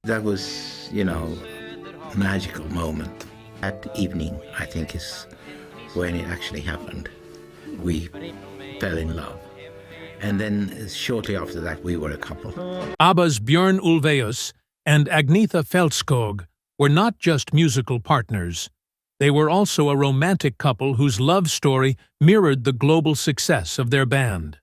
That was, magical moment. That evening, I think, is when it actually happened. We fell in love. And then shortly after that, we were a couple. ABBA's Björn Ulvaeus and Agnetha Fältskog were not just musical partners. They were also a romantic couple whose love story mirrored the global success of their band.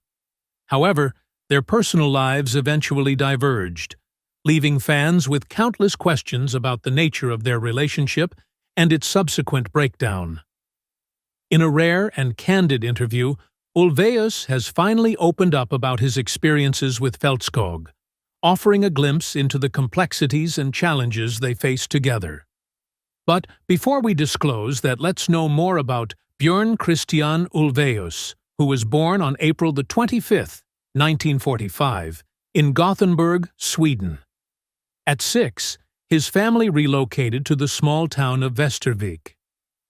However, their personal lives eventually diverged, leaving fans with countless questions about the nature of their relationship and its subsequent breakdown. In a rare and candid interview, Ulvaeus has finally opened up about his experiences with Fältskog, offering a glimpse into the complexities and challenges they face together. But before we disclose that, let's know more about Björn Christian Ulvaeus, who was born on April the 25th, 1945, in Gothenburg, Sweden. At 6, his family relocated to the small town of Västervik.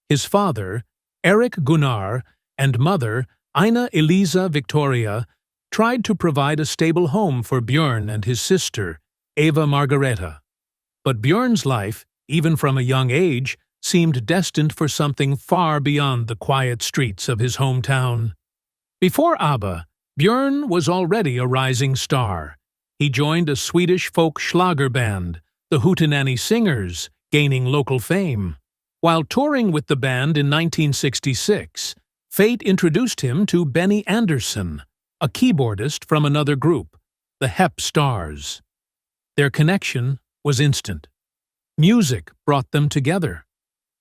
His father, Eric Gunnar, and mother, Ina Elisa Victoria, tried to provide a stable home for Björn and his sister, Eva Margareta. But Björn's life, even from a young age, seemed destined for something far beyond the quiet streets of his hometown. Before ABBA, Björn was already a rising star. He joined a Swedish folk Schlager band, the Hootenanny Singers, gaining local fame. While touring with the band in 1966, fate introduced him to Benny Andersson, a keyboardist from another group, the Hep Stars. Their connection was instant. Music brought them together,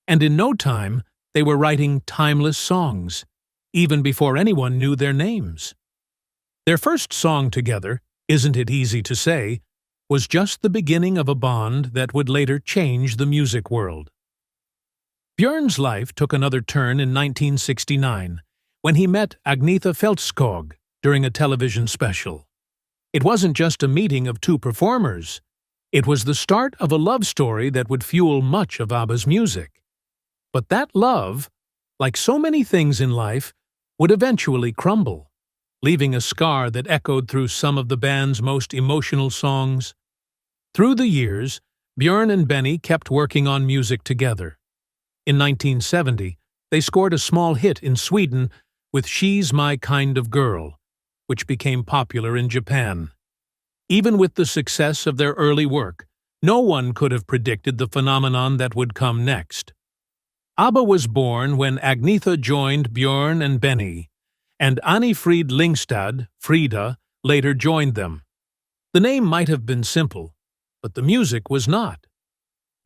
and in no time they were writing timeless songs, even before anyone knew their names. Their first song together, Isn't It Easy to Say, was just the beginning of a bond that would later change the music world. Björn's life took another turn in 1969, when he met Agnetha Fältskog during a television special. It wasn't just a meeting of two performers. It was the start of a love story that would fuel much of ABBA's music. But that love, like so many things in life, would eventually crumble, leaving a scar that echoed through some of the band's most emotional songs. Through the years, Björn and Benny kept working on music together. In 1970, they scored a small hit in Sweden with She's My Kind of Girl, which became popular in Japan. Even with the success of their early work, no one could have predicted the phenomenon that would come next. ABBA was born when Agnetha joined Björn and Benny, and Anni-Frid Lyngstad, Frida, later joined them. The name might have been simple, but the music was not.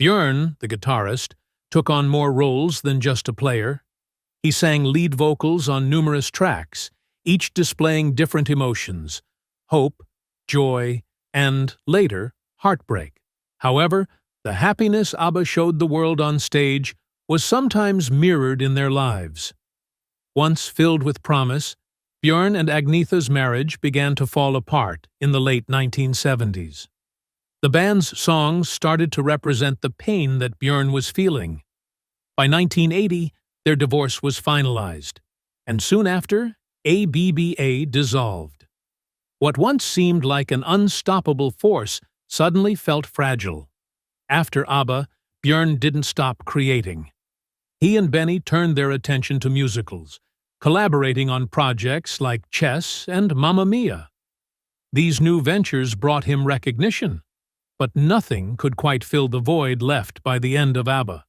Björn, the guitarist, took on more roles than just a player. He sang lead vocals on numerous tracks, each displaying different emotions: hope, joy, and, later, heartbreak. However, the happiness ABBA showed the world on stage was sometimes mirrored in their lives. Once filled with promise, Björn and Agnetha's marriage began to fall apart in the late 1970s. The band's songs started to represent the pain that Björn was feeling. By 1980, their divorce was finalized, and soon after, ABBA dissolved. What once seemed like an unstoppable force suddenly felt fragile. After ABBA, Björn didn't stop creating. He and Benny turned their attention to musicals, collaborating on projects like Chess and Mamma Mia. These new ventures brought him recognition, but nothing could quite fill the void left by the end of ABBA.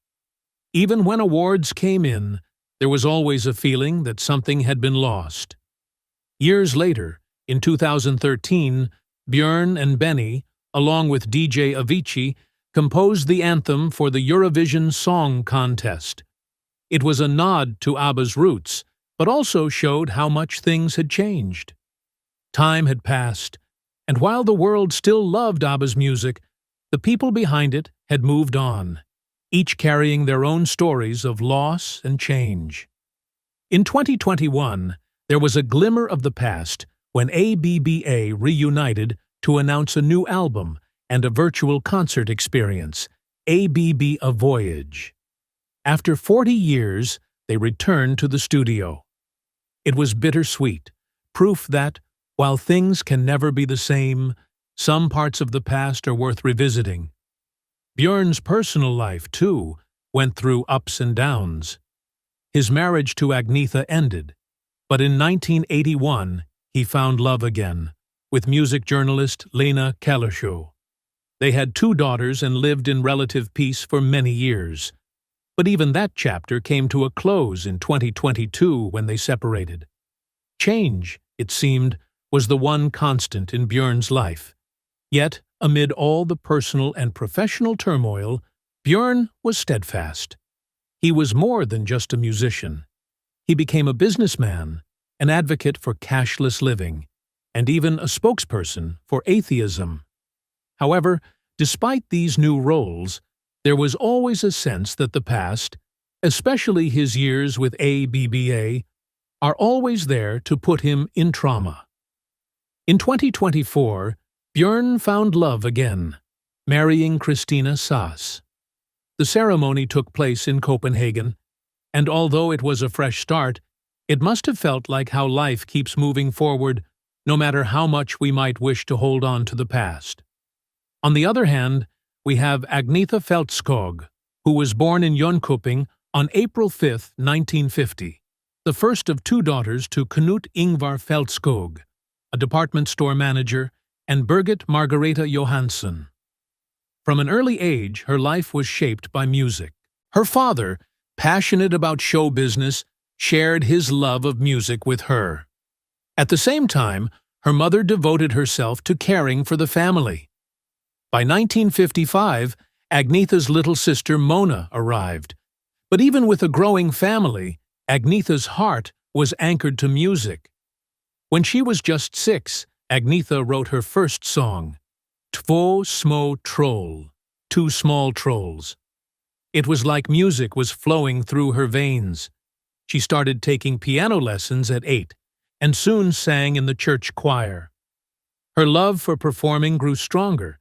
Even when awards came in, there was always a feeling that something had been lost. Years later, in 2013, Björn and Benny, along with DJ Avicii, composed the anthem for the Eurovision Song Contest. It was a nod to ABBA's roots, but also showed how much things had changed. Time had passed, and while the world still loved ABBA's music, the people behind it had moved on, each carrying their own stories of loss and change. In 2021, there was a glimmer of the past when ABBA reunited to announce a new album and a virtual concert experience, ABBA A Voyage. After 40 years, they returned to the studio. It was bittersweet, proof that, while things can never be the same, some parts of the past are worth revisiting, Björn's personal life, too, went through ups and downs. His marriage to Agnetha ended, but in 1981 he found love again, with music journalist Lena Kellershow. They had 2 daughters and lived in relative peace for many years. But even that chapter came to a close in 2022 when they separated. Change, it seemed, was the one constant in Björn's life. Yet, amid all the personal and professional turmoil, Björn was steadfast. He was more than just a musician. He became a businessman, an advocate for cashless living, and even a spokesperson for atheism. However, despite these new roles, there was always a sense that the past, especially his years with ABBA, are always there to put him in trauma. In 2024, Björn found love again, marrying Christina Sass. The ceremony took place in Copenhagen, and although it was a fresh start, it must have felt like how life keeps moving forward, no matter how much we might wish to hold on to the past. On the other hand, we have Agnetha Fältskog, who was born in Jönköping on April 5, 1950, the first of 2 daughters to Knut Ingvar Fältskog, a department store manager, and Birgit Margareta Johansson. From an early age, her life was shaped by music. Her father, passionate about show business, shared his love of music with her. At the same time, her mother devoted herself to caring for the family. By 1955, Agnetha's little sister Mona arrived. But even with a growing family, Agnetha's heart was anchored to music. When she was just 6, Agnetha wrote her first song, Två små troll, 2 small trolls. It was like music was flowing through her veins. She started taking piano lessons at 8 and soon sang in the church choir. Her love for performing grew stronger,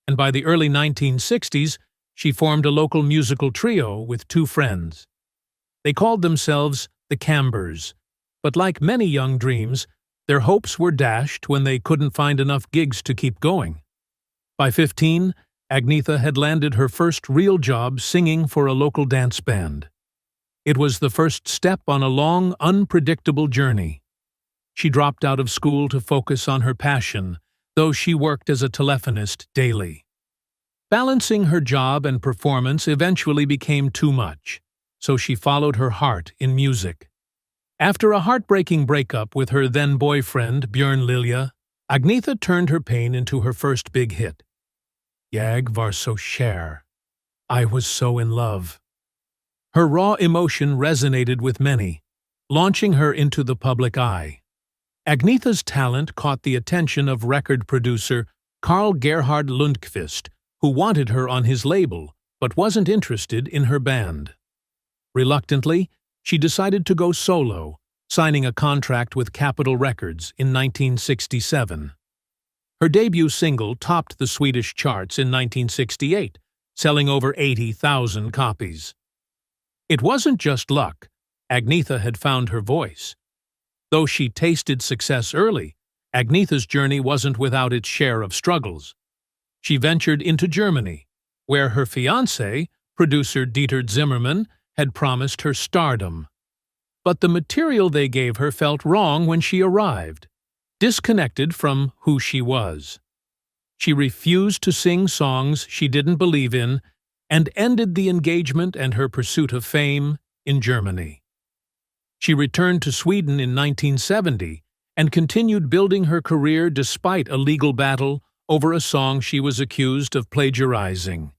and by the early 1960s, she formed a local musical trio with 2 friends. They called themselves the Cambers, but like many young dreams, their hopes were dashed when they couldn't find enough gigs to keep going. By 15, Agnetha had landed her first real job singing for a local dance band. It was the first step on a long, unpredictable journey. She dropped out of school to focus on her passion, though she worked as a telephonist daily. Balancing her job and performance eventually became too much, so she followed her heart in music. After a heartbreaking breakup with her then-boyfriend, Björn Ulvaeus, Agnetha turned her pain into her first big hit. Jag var så kär. I was so in love. Her raw emotion resonated with many, launching her into the public eye. Agnetha's talent caught the attention of record producer Carl Gerhard Lundqvist, who wanted her on his label but wasn't interested in her band. Reluctantly, she decided to go solo, signing a contract with Capitol Records in 1967. Her debut single topped the Swedish charts in 1968, selling over 80,000 copies. It wasn't just luck. Agnetha had found her voice. Though she tasted success early, Agnetha's journey wasn't without its share of struggles. She ventured into Germany, where her fiancé, producer Dieter Zimmermann, had promised her stardom. But the material they gave her felt wrong when she arrived, disconnected from who she was. She refused to sing songs she didn't believe in and ended the engagement and her pursuit of fame in Germany. She returned to Sweden in 1970 and continued building her career despite a legal battle over a song she was accused of plagiarizing.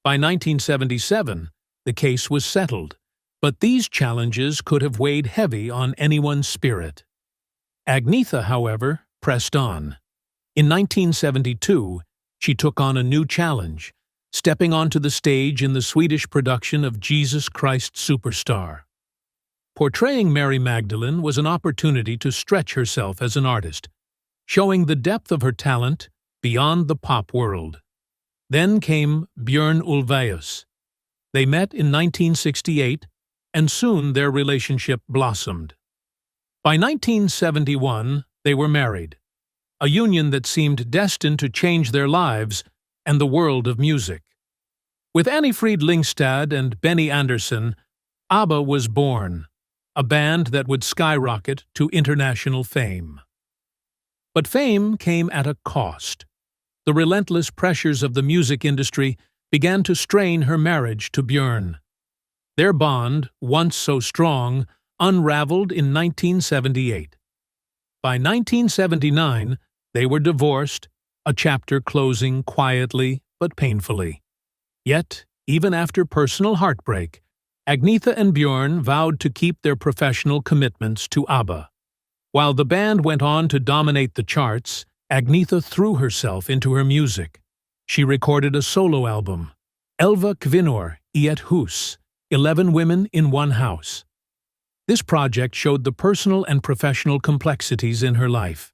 By 1977, the case was settled, but these challenges could have weighed heavy on anyone's spirit. Agnetha, however, pressed on. In 1972, she took on a new challenge, stepping onto the stage in the Swedish production of Jesus Christ Superstar. Portraying Mary Magdalene was an opportunity to stretch herself as an artist, showing the depth of her talent beyond the pop world. Then came Björn Ulvaeus. They met in 1968, and soon their relationship blossomed. By 1971, they were married, a union that seemed destined to change their lives and the world of music. With Annie-Fried Lyngstad and Benny Andersson, ABBA was born, a band that would skyrocket to international fame. But fame came at a cost. The relentless pressures of the music industry began to strain her marriage to Björn. Their bond, once so strong, unraveled in 1978. By 1979, they were divorced, a chapter closing quietly but painfully. Yet, even after personal heartbreak, Agnetha and Björn vowed to keep their professional commitments to ABBA. While the band went on to dominate the charts, Agnetha threw herself into her music. She recorded a solo album, 11 Kvinnor I ett hus, 11 Women in One House. This project showed the personal and professional complexities in her life.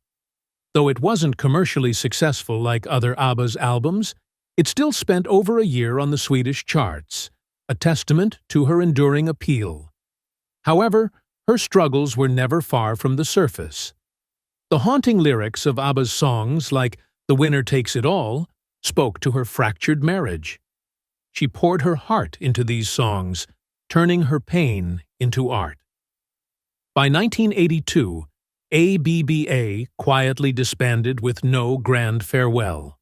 Though it wasn't commercially successful like other ABBA's albums, it still spent over a year on the Swedish charts, a testament to her enduring appeal. However, her struggles were never far from the surface. The haunting lyrics of ABBA's songs, like The Winner Takes It All, spoke to her fractured marriage. She poured her heart into these songs, turning her pain into art. By 1982, ABBA quietly disbanded with no grand farewell.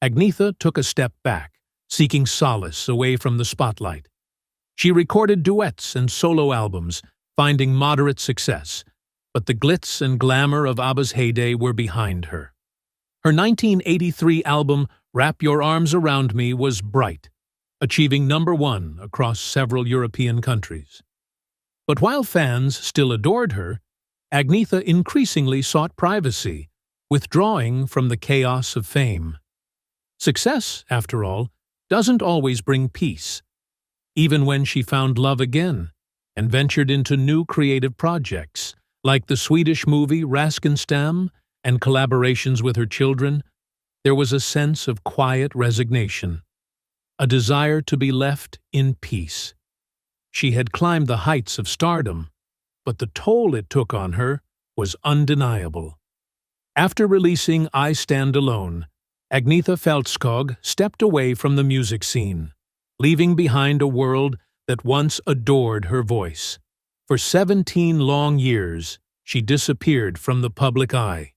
Agnetha took a step back, seeking solace away from the spotlight. She recorded duets and solo albums, finding moderate success, but the glitz and glamour of ABBA's heyday were behind her. Her 1983 album, Wrap Your Arms Around Me, was bright, achieving #1 across several European countries. But while fans still adored her, Agnetha increasingly sought privacy, withdrawing from the chaos of fame. Success, after all, doesn't always bring peace. Even when she found love again and ventured into new creative projects, like the Swedish movie Raskenstam and collaborations with her children, there was a sense of quiet resignation, a desire to be left in peace. She had climbed the heights of stardom, but the toll it took on her was undeniable. After releasing I Stand Alone, Agnetha Fältskog stepped away from the music scene, leaving behind a world that once adored her voice. For 17 long years, she disappeared from the public eye.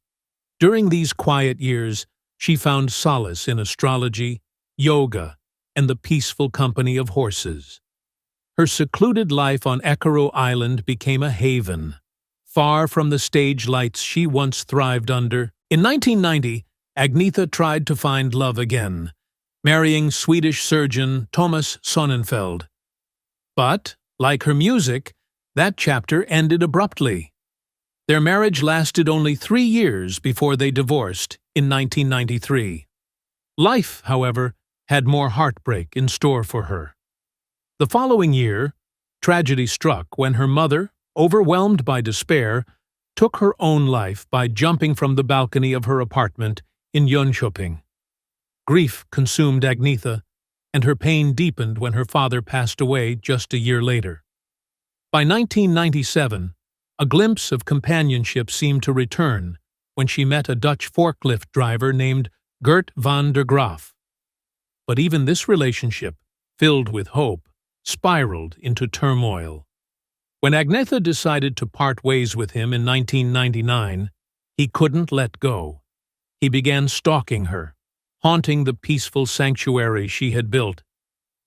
During these quiet years, she found solace in astrology, yoga, and the peaceful company of horses. Her secluded life on Eckerö Island became a haven, far from the stage lights she once thrived under. In 1990, Agnetha tried to find love again, marrying Swedish surgeon Thomas Sonnenfeld. But, like her music, that chapter ended abruptly. Their marriage lasted only 3 years before they divorced in 1993. Life, however, had more heartbreak in store for her. The following year, tragedy struck when her mother, overwhelmed by despair, took her own life by jumping from the balcony of her apartment in Jönköping. Grief consumed Agnetha, and her pain deepened when her father passed away just a year later. By 1997, a glimpse of companionship seemed to return when she met a Dutch forklift driver named Gert van der Graaf. But even this relationship, filled with hope, spiraled into turmoil. When Agnetha decided to part ways with him in 1999, he couldn't let go. He began stalking her, haunting the peaceful sanctuary she had built.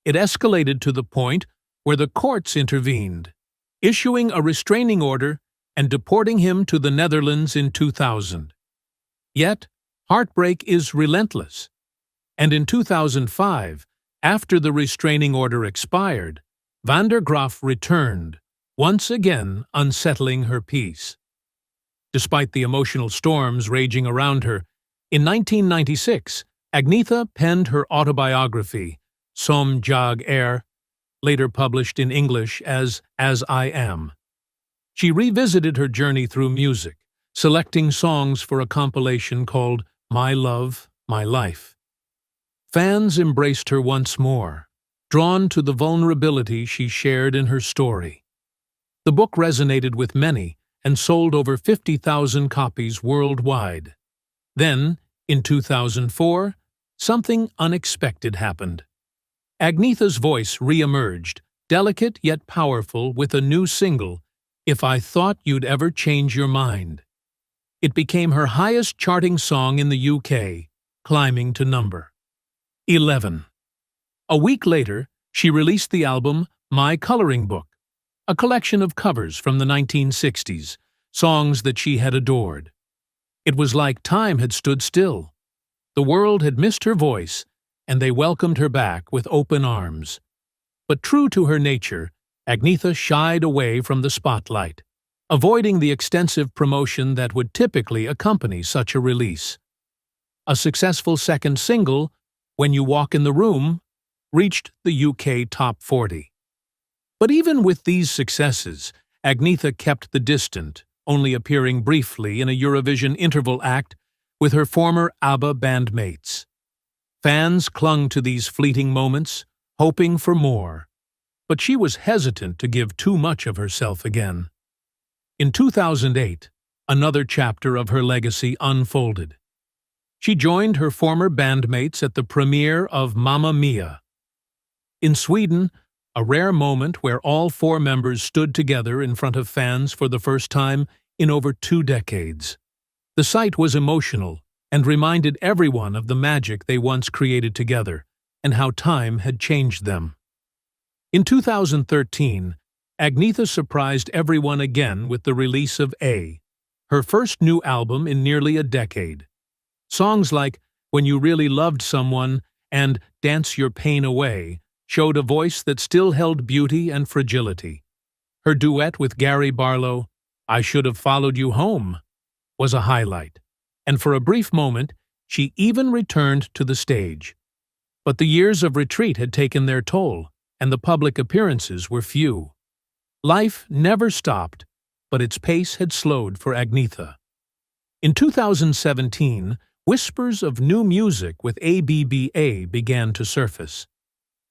It escalated to the point where the courts intervened, issuing a restraining order and deporting him to the Netherlands in 2000. Yet, heartbreak is relentless. And in 2005, after the restraining order expired, van der Graaf returned, once again unsettling her peace. Despite the emotional storms raging around her, in 1996, Agnetha penned her autobiography, Som jag är, later published in English as I Am. She revisited her journey through music, selecting songs for a compilation called My Love, My Life. Fans embraced her once more, drawn to the vulnerability she shared in her story. The book resonated with many and sold over 50,000 copies worldwide. Then, in 2004, something unexpected happened. Agnetha's voice re-emerged, delicate yet powerful, with a new single, "If I Thought You'd Ever Change Your Mind." It became her highest charting song in the UK, climbing to number 11. A week later, she released the album My Coloring Book, a collection of covers from the 1960s, songs that she had adored. It was like time had stood still. The world had missed her voice, and they welcomed her back with open arms. But true to her nature, Agnetha shied away from the spotlight, avoiding the extensive promotion that would typically accompany such a release. A successful second single, When You Walk in the Room, reached the UK Top 40. But even with these successes, Agnetha kept the distant, only appearing briefly in a Eurovision interval act with her former ABBA bandmates. Fans clung to these fleeting moments, hoping for more, but she was hesitant to give too much of herself again. In 2008, another chapter of her legacy unfolded. She joined her former bandmates at the premiere of Mamma Mia! In Sweden, a rare moment where all four members stood together in front of fans for the first time in over 2 decades. The sight was emotional and reminded everyone of the magic they once created together and how time had changed them. In 2013, Agnetha surprised everyone again with the release of A, her first new album in nearly a decade. Songs like When You Really Loved Someone and Dance Your Pain Away showed a voice that still held beauty and fragility. Her duet with Gary Barlow, I Should Have Followed You Home, was a highlight, and for a brief moment, she even returned to the stage. But the years of retreat had taken their toll, and the public appearances were few. Life never stopped, but its pace had slowed for Agnetha. In 2017, whispers of new music with ABBA began to surface.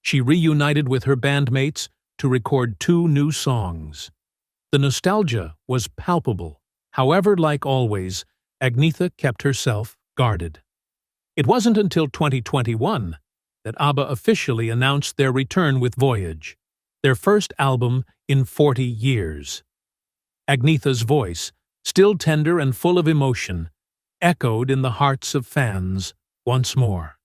She reunited with her bandmates to record 2 new songs. The nostalgia was palpable. However, like always, Agnetha kept herself guarded. It wasn't until 2021 that ABBA officially announced their return with Voyage, their first album in 40 years. Agnetha's voice, still tender and full of emotion, echoed in the hearts of fans once more.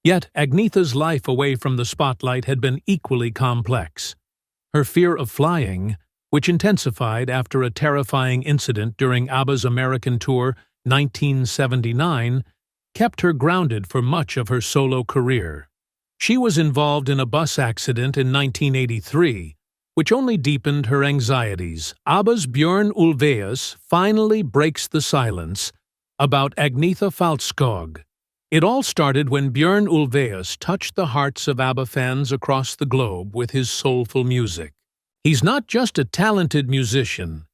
Yet Agnetha's life away from the spotlight had been equally complex. Her fear of flying, which intensified after a terrifying incident during ABBA's American tour 1979, kept her grounded for much of her solo career. She was involved in a bus accident in 1983, which only deepened her anxieties. ABBA's Björn Ulvaeus finally breaks the silence about Agnetha Faltskog. It all started when Björn Ulvaeus touched the hearts of ABBA fans across the globe with his soulful music. He's not just a talented musician.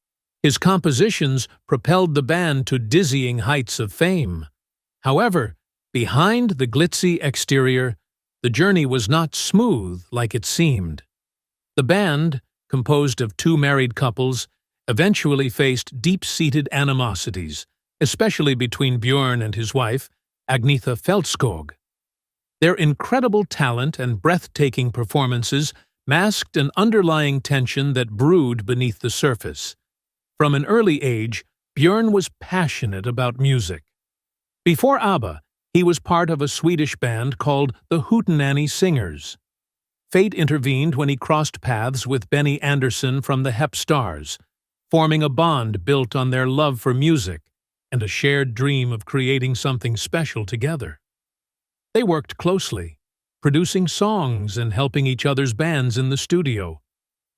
His compositions propelled the band to dizzying heights of fame. However, behind the glitzy exterior, the journey was not smooth like it seemed. The band, composed of 2 married couples, eventually faced deep-seated animosities, especially between Björn and his wife, Agnetha Fältskog. Their incredible talent and breathtaking performances masked an underlying tension that brewed beneath the surface. From an early age, Björn was passionate about music. Before ABBA, he was part of a Swedish band called the Hootenanny Singers. Fate intervened when he crossed paths with Benny Andersson from the Hep Stars, forming a bond built on their love for music and a shared dream of creating something special together. They worked closely, producing songs and helping each other's bands in the studio.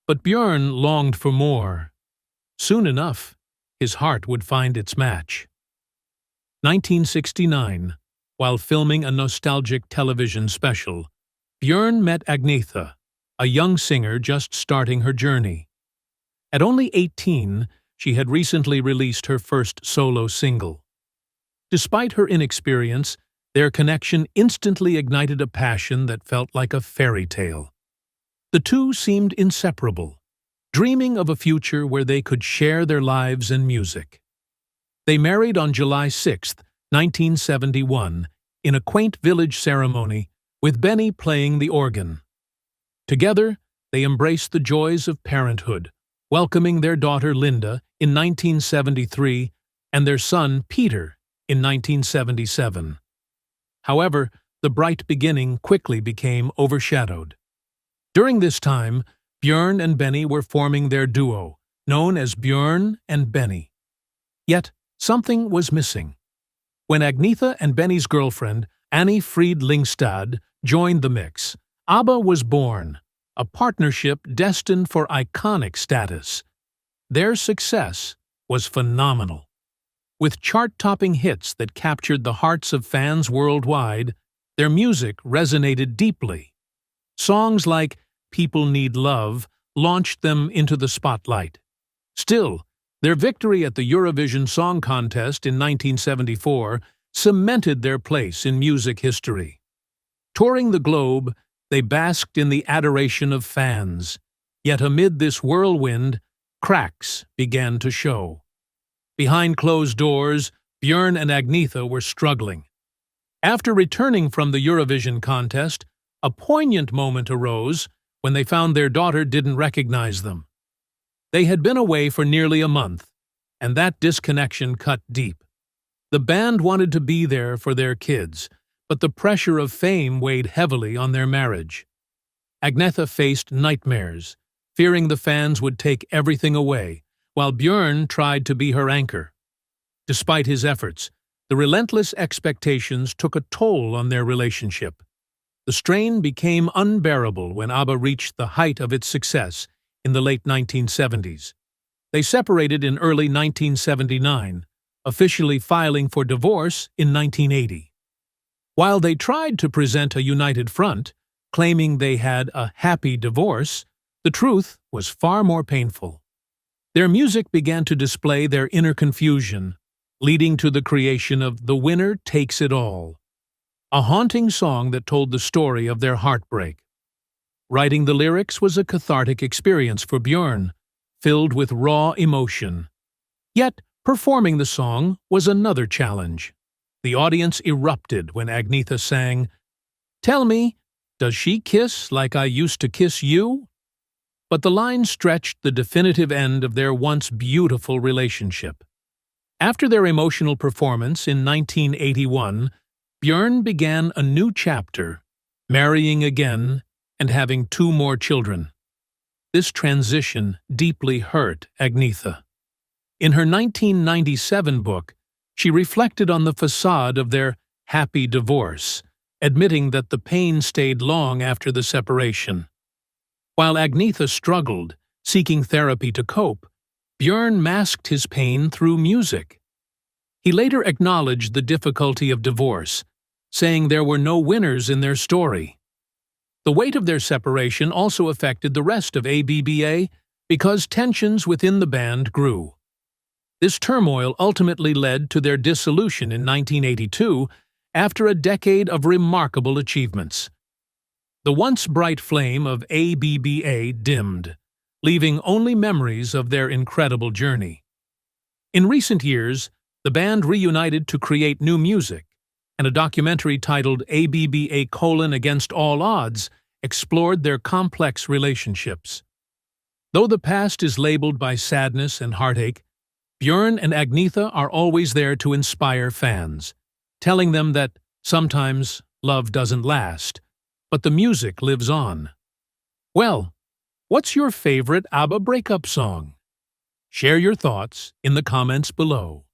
But Björn longed for more. Soon enough, his heart would find its match. 1969, while filming a nostalgic television special, Björn met Agnetha, a young singer just starting her journey. At only 18, she had recently released her first solo single. Despite her inexperience, their connection instantly ignited a passion that felt like a fairy tale. The two seemed inseparable, dreaming of a future where they could share their lives and music. They married on July 6, 1971, in a quaint village ceremony with Benny playing the organ. Together, they embraced the joys of parenthood, welcoming their daughter Linda in 1973 and their son Peter in 1977. However, the bright beginning quickly became overshadowed. During this time, Björn and Benny were forming their duo, known as Björn and Benny. Yet, something was missing. When Agnetha and Benny's girlfriend, Annie Fried Lingstad, joined the mix, ABBA was born, a partnership destined for iconic status. Their success was phenomenal. With chart-topping hits that captured the hearts of fans worldwide, their music resonated deeply. Songs like People Need Love launched them into the spotlight. Still, their victory at the Eurovision Song Contest in 1974 cemented their place in music history. Touring the globe, they basked in the adoration of fans. Yet amid this whirlwind, cracks began to show. Behind closed doors, Björn and Agnetha were struggling. After returning from the Eurovision contest, a poignant moment arose when they found their daughter didn't recognize them. They had been away for nearly a month, and that disconnection cut deep. The band wanted to be there for their kids, but the pressure of fame weighed heavily on their marriage. Agnetha faced nightmares, fearing the fans would take everything away, while Björn tried to be her anchor. Despite his efforts, the relentless expectations took a toll on their relationship. The strain became unbearable when ABBA reached the height of its success in the late 1970s. They separated in early 1979, officially filing for divorce in 1980. While they tried to present a united front, claiming they had a happy divorce, the truth was far more painful. Their music began to display their inner confusion, leading to the creation of The Winner Takes It All, a haunting song that told the story of their heartbreak. Writing the lyrics was a cathartic experience for Björn, filled with raw emotion. Yet, performing the song was another challenge. The audience erupted when Agnetha sang, "Tell me, does she kiss like I used to kiss you?" But the line stretched the definitive end of their once beautiful relationship. After their emotional performance in 1981, Björn began a new chapter, marrying again and having 2 more children. This transition deeply hurt Agnetha. In her 1997 book, she reflected on the facade of their happy divorce, admitting that the pain stayed long after the separation. While Agnetha struggled, seeking therapy to cope, Björn masked his pain through music. He later acknowledged the difficulty of divorce, saying there were no winners in their story. The weight of their separation also affected the rest of ABBA because tensions within the band grew. This turmoil ultimately led to their dissolution in 1982 after a decade of remarkable achievements. The once bright flame of ABBA dimmed, leaving only memories of their incredible journey. In recent years, the band reunited to create new music, and a documentary titled ABBA: Against All Odds explored their complex relationships. Though the past is labeled by sadness and heartache, Björn and Agnetha are always there to inspire fans, telling them that sometimes love doesn't last, but the music lives on. Well, what's your favorite ABBA breakup song? Share your thoughts in the comments below.